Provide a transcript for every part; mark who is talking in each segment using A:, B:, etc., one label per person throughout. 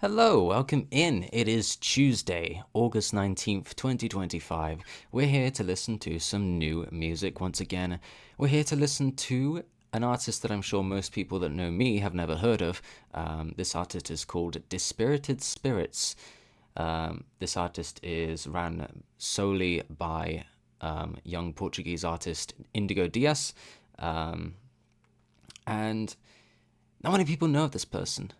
A: Hello, welcome in. It is Tuesday, August 19th, 2025. We're here to listen to some new music once again. We're here to listen to an artist that I'm sure most people that know me have never heard of. This artist is called Dispirited Spirits. This artist is ran solely by young Portuguese artist Indigo Dias. And not many people know of this person.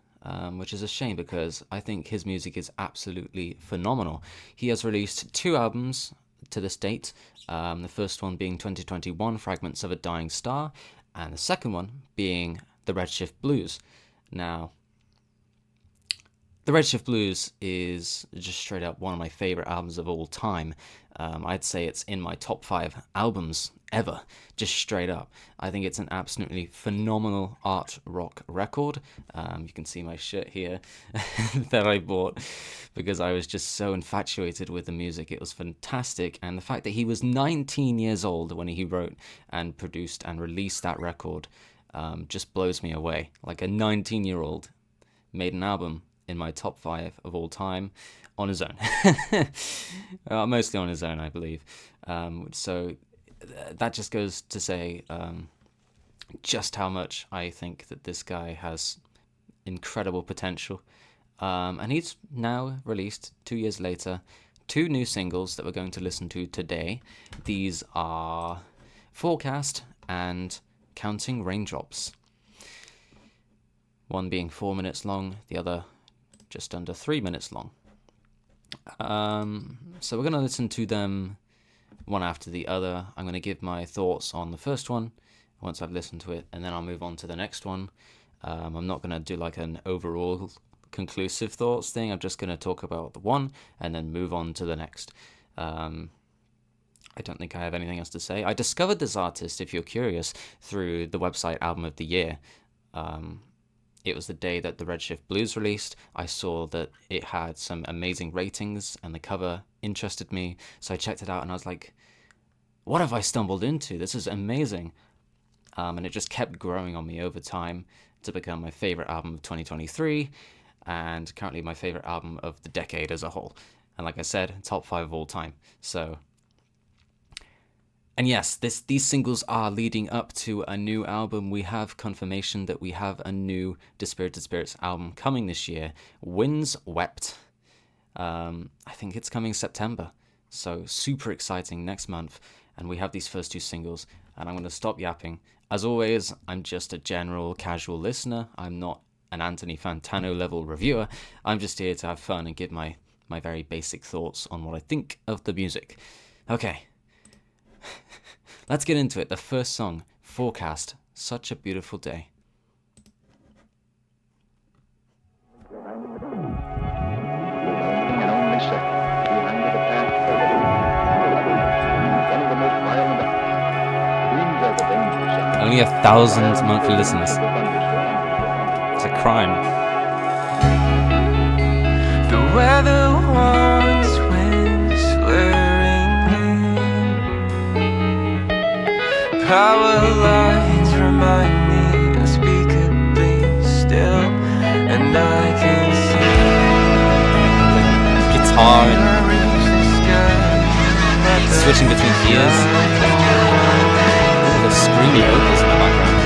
A: Which is a shame because I think his music is absolutely phenomenal. He has released 2 albums to this date, the first one being 2021, Fragments of a Dying Star, and the second one being The Redshift Blues. Now, The Redshift Blues is just straight up one of my favorite albums of all time. I'd say it's in my top 5 albums ever, just straight up. I think it's an absolutely phenomenal art rock record. You can see my shirt here that I bought because I was just so infatuated with the music. It was fantastic, and the fact that he was 19 years old when he wrote and produced and released that record just blows me away. Like a 19-year-old made an album in my top 5 of all time on his own. Mostly on his own, I believe. So that just goes to say just how much I think that this guy has incredible potential. And he's now released, 2 years later, 2 new singles that we're going to listen to today. These are Forecast and Counting Raindrops. One being 4 minutes long, the other just under 3 minutes long. So we're going to listen to them one after the other. I'm going to give my thoughts on the first one once I've listened to it, and then I'll move on to the next one. I'm not going to do like an overall conclusive thoughts thing. I'm just going to talk about the one and then move on to the next. I don't think I have anything else to say. I discovered this artist, if you're curious, through the website Album of the Year. It was the day that the Redshift Blues released. I saw that it had some amazing ratings and the cover interested me. So I checked it out and I was like, what have I stumbled into? This is amazing. And it just kept growing on me over time to become my favorite album of 2023 and currently my favorite album of the decade as a whole. And like I said, top 5 of all time. And yes, these singles are leading up to a new album. We have confirmation that we have a new Dispirited Spirits album coming this year, Winds Wept. I think it's coming September, so super exciting next month. And we have these first 2 singles, and I'm going to stop yapping. As always, I'm just a general casual listener. I'm not an Anthony Fantano level reviewer. I'm just here to have fun and give my very basic thoughts on what I think of the music. Okay. Let's get into it. The first song, Forecast, Such a Beautiful Day. Only 1,000 monthly listeners. It's a crime.
B: The weather warns when slurring power lines remind me unspeakably still, and I can see
A: guitar and switching between gears. The screamy vocals in the background.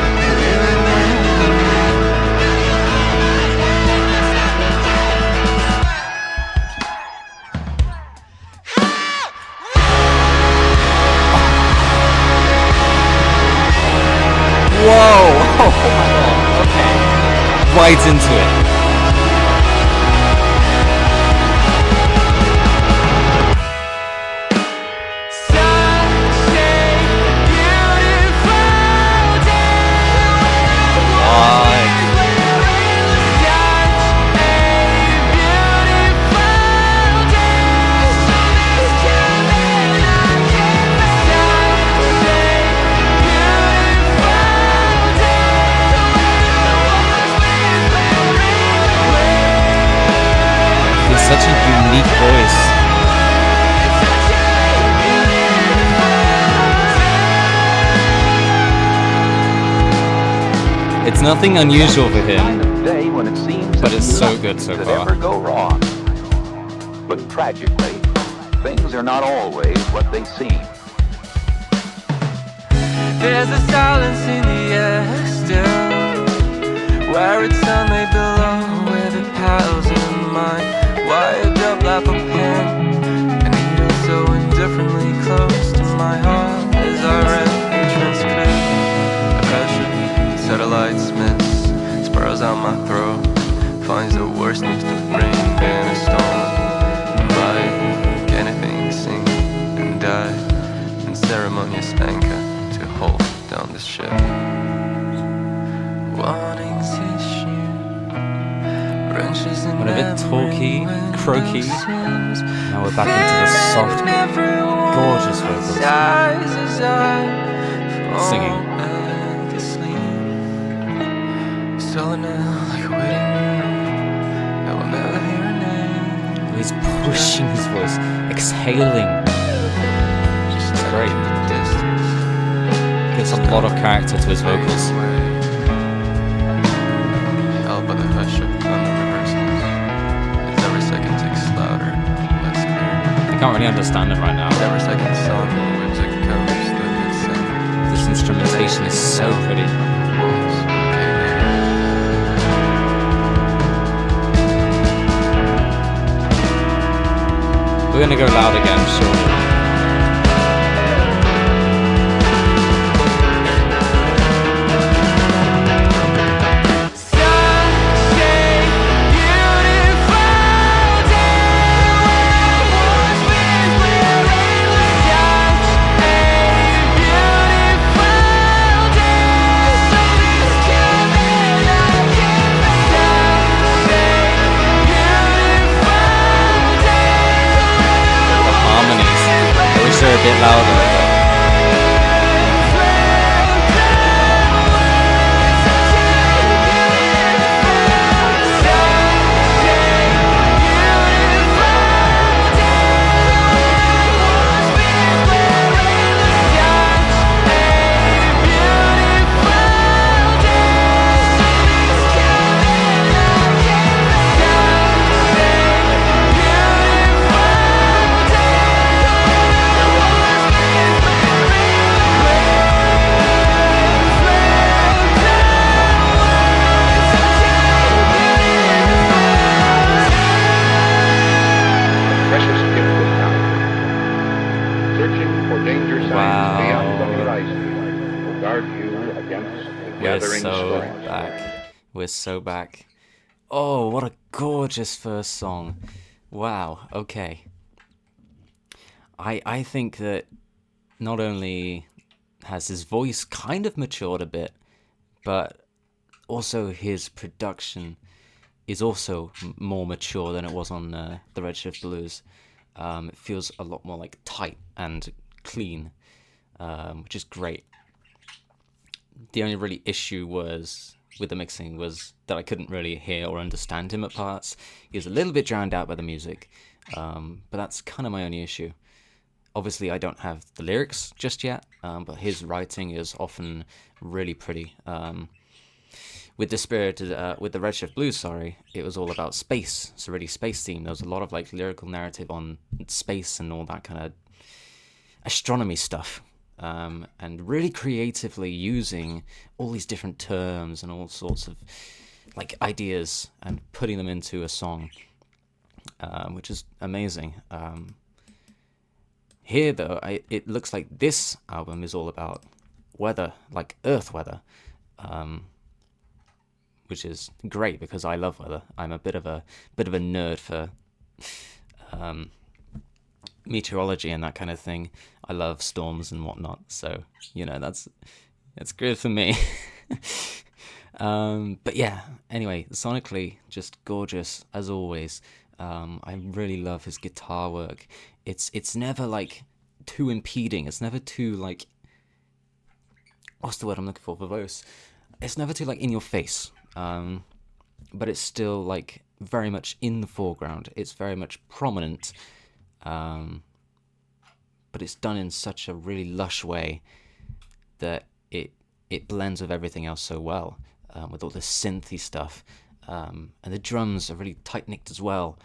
A: Whoa! Oh my god, okay. Right into it. Such a unique voice. It's nothing unusual for him.
C: Time of day when it seems
A: But it's so good so
C: that
A: far.
C: ever go wrong. But tragically, things are not always what they seem.
B: There's a silence in the air still, where it's only below, where the paddles in mine wired up like a pen, and needle so indifferently close to my heart as I read the transcript. A passion, satellites miss, spirals out my throat, finds the worst news to bring than a storm. Invite anything to sing and die in ceremonious anchor to hold down the ship. Wanting to shoot wrenches in
A: Went a bit talky, croaky. Now we're back into the soft, gorgeous vocals. Singing.
B: Stolen like a wedding ring, I will never hear a name.
A: He's pushing his voice, exhaling. It's great. Gives a lot of character to his vocals.
B: Held by the hush of thunder rehearsals, as every second takes louder, less clear.
A: I can't really understand it right now.
B: Every second song moves like a coast that would sing.
A: This instrumentation is so pretty. We're gonna go loud again, sure. They're a bit louder. We're so back. Oh, what a gorgeous first song. Wow, okay. I think that not only has his voice kind of matured a bit, but also his production is also more mature than it was on the Redshift Blues. It feels a lot more like tight and clean, which is great. The only really issue was with the mixing was that I couldn't really hear or understand him at parts. He was a little bit drowned out by the music, but that's kind of my only issue. Obviously, I don't have the lyrics just yet, but his writing is often really pretty. With Dispirited, with the Redshift Blues, it was all about space. It's a really space theme. There was a lot of like lyrical narrative on space and all that kind of astronomy stuff. And really creatively using all these different terms and all sorts of like ideas and putting them into a song, which is amazing. Here, though, it looks like this album is all about weather, like Earth weather, which is great because I love weather. I'm a bit of a nerd for meteorology and that kind of thing. I love storms and whatnot, so that's good for me. But yeah, anyway, sonically just gorgeous as always. I really love his guitar work. It's never like too impeding. It's never too like, what's the word I'm looking for, verbose? It's never too like in your face. But it's still like very much in the foreground. It's very much prominent. But it's done in such a really lush way that it blends with everything else so well, with all this synthy stuff. And the drums are really tight knit as well.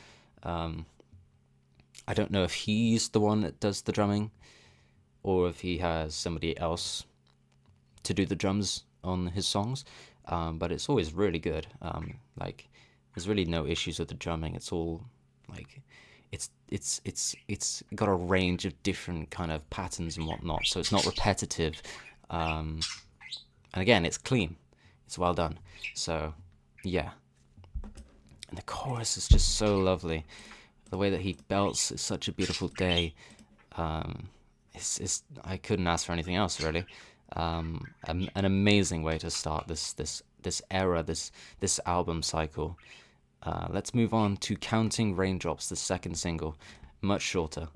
A: I don't know if he's the one that does the drumming, or if he has somebody else to do the drums on his songs. But it's always really good. Like, there's really no issues with the drumming. It's all like, it's got a range of different kind of patterns and whatnot, so it's not repetitive. And again, it's clean. It's well done. So, yeah. And the chorus is just so lovely. The way that he belts "It's Such a Beautiful Day." I couldn't ask for anything else, really. An amazing way to start this era, this album cycle. Let's move on to "Counting Raindrops," the second single, much shorter.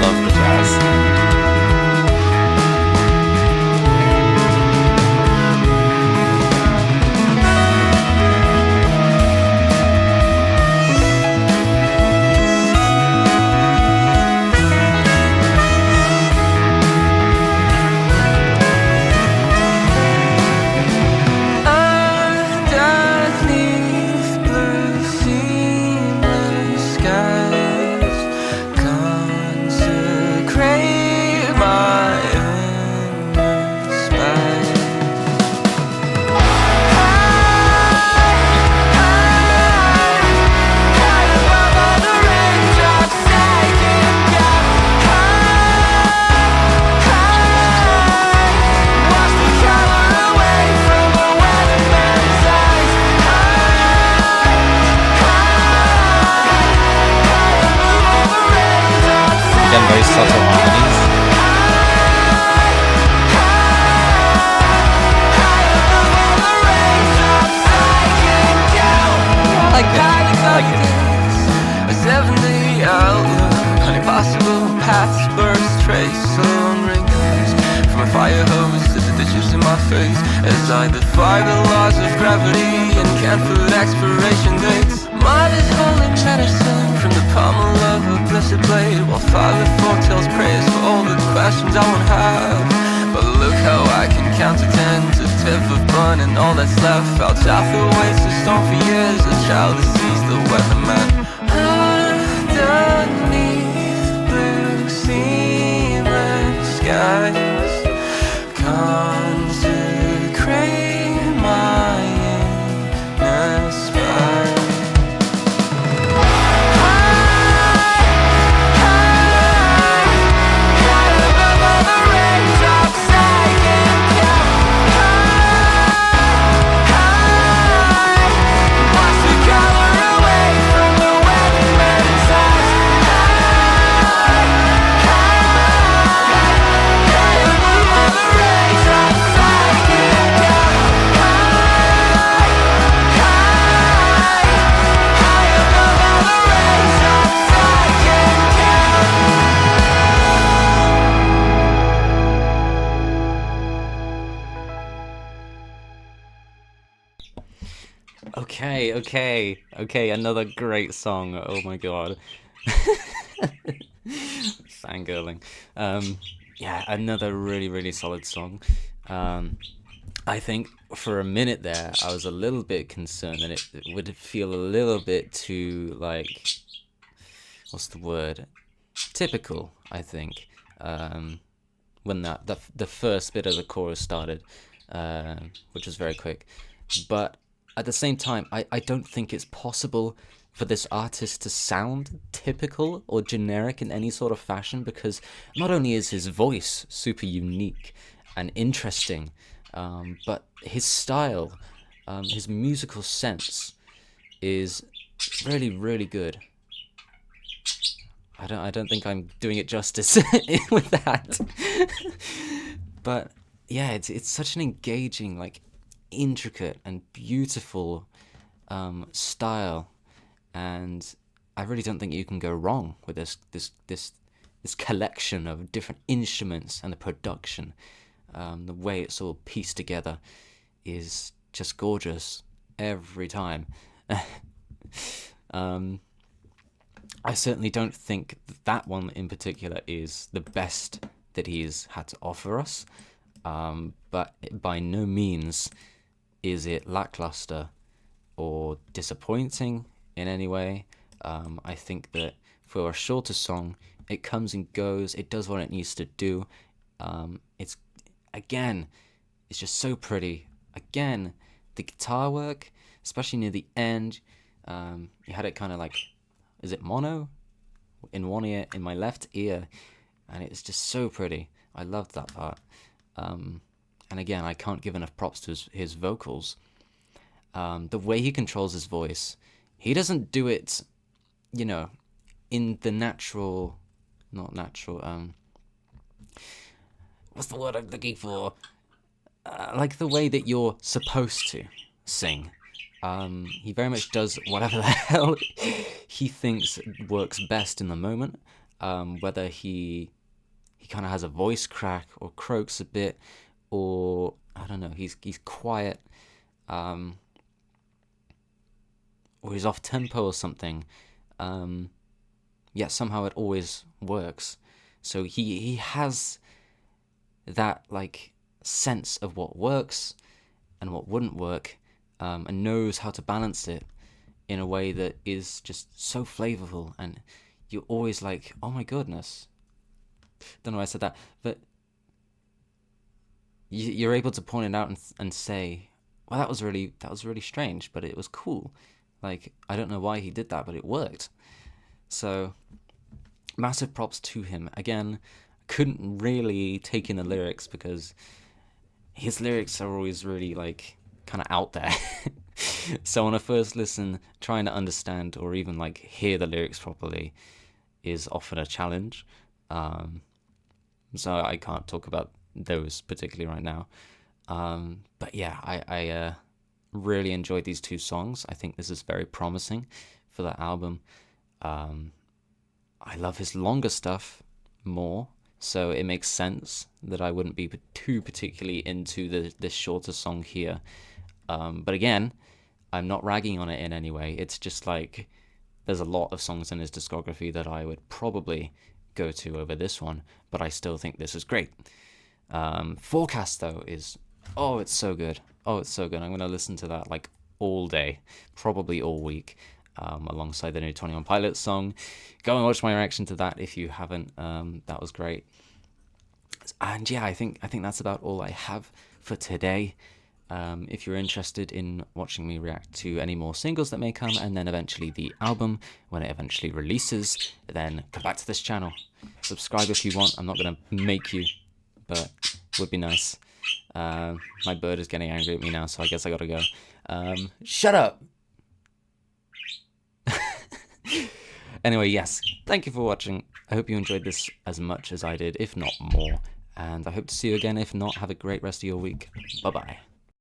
A: Love the jazz. Again, very subtle harmonies. I like it.
B: A 7-day outlook on impossible paths, burst trace along wrinkles from a fire hose to the ditches in my face, as I defy the laws of gravity and can't put expiration dates. Mine is holding medicine from the pommel of a blessed blade, while 5 tells praise for all the questions I won't have. But look how I can count to 10 to tip of bun, and all that's left out south the waste of storm for years. A child that sees the weatherman underneath blue seamless skies. Consecrate my inner spine.
A: Okay, another great song. Oh my god. Fangirling. Yeah, another really solid song. I think for a minute there, I was a little bit concerned that it would feel a little bit too, like, what's the word? Typical, I think. When the first bit of the chorus started, which was very quick. But at the same time, I don't think it's possible for this artist to sound typical or generic in any sort of fashion, because not only is his voice super unique and interesting, but his style, his musical sense is really good. I don't think I'm doing it justice with that. But yeah, it's such an engaging, like, intricate and beautiful style, and I really don't think you can go wrong with this collection of different instruments, and the production, the way it's all pieced together is just gorgeous every time. I certainly don't think that one in particular is the best that he's had to offer us, but by no means is it lackluster or disappointing in any way. I think that for a shorter song, it comes and goes, it does what it needs to do. It's, again, it's just so pretty. Again, the guitar work, especially near the end, you had it kind of like, is it mono? In one ear, in my left ear, and it's just so pretty. I loved that part. And again, I can't give enough props to his vocals. The way he controls his voice, he doesn't do it, in the natural, not natural, what's the word I'm looking for? Like the way that you're supposed to sing. He very much does whatever the hell he thinks works best in the moment. Whether he kind of has a voice crack or croaks a bit, or I don't know, he's quiet, or he's off tempo or something. Yet somehow it always works. So he has that like sense of what works and what wouldn't work, and knows how to balance it in a way that is just so flavorful, and you're always like, oh my goodness. Don't know why I said that, but you're able to point it out and say, well, that was really strange, but it was cool. Like, I don't know why he did that, but it worked. So massive props to him. Again, couldn't really take in the lyrics because his lyrics are always really like kind of out there. So on a first listen, trying to understand or even like hear the lyrics properly is often a challenge. So I can't talk about those particularly right now. But yeah, I really enjoyed these two songs. I think this is very promising for that album. I love his longer stuff more, so it makes sense that I wouldn't be too particularly into this shorter song here. But again, I'm not ragging on it in any way. It's just like there's a lot of songs in his discography that I would probably go to over this one, but I still think this is great. Forecast, though, is, oh, it's so good. Oh, it's so good. I'm going to listen to that like all day, probably all week, alongside the new 21 Pilots song. Go and watch my reaction to that if you haven't. That was great. And yeah, I think that's about all I have for today. If you're interested in watching me react to any more singles that may come, and then eventually the album when it eventually releases, then come back to this channel. Subscribe if you want. I'm not going to make you, but it would be nice. My bird is getting angry at me now, so I guess I gotta go. Shut up! Anyway, yes, thank you for watching. I hope you enjoyed this as much as I did, if not more. And I hope to see you again. If not, have a great rest of your week. Bye-bye.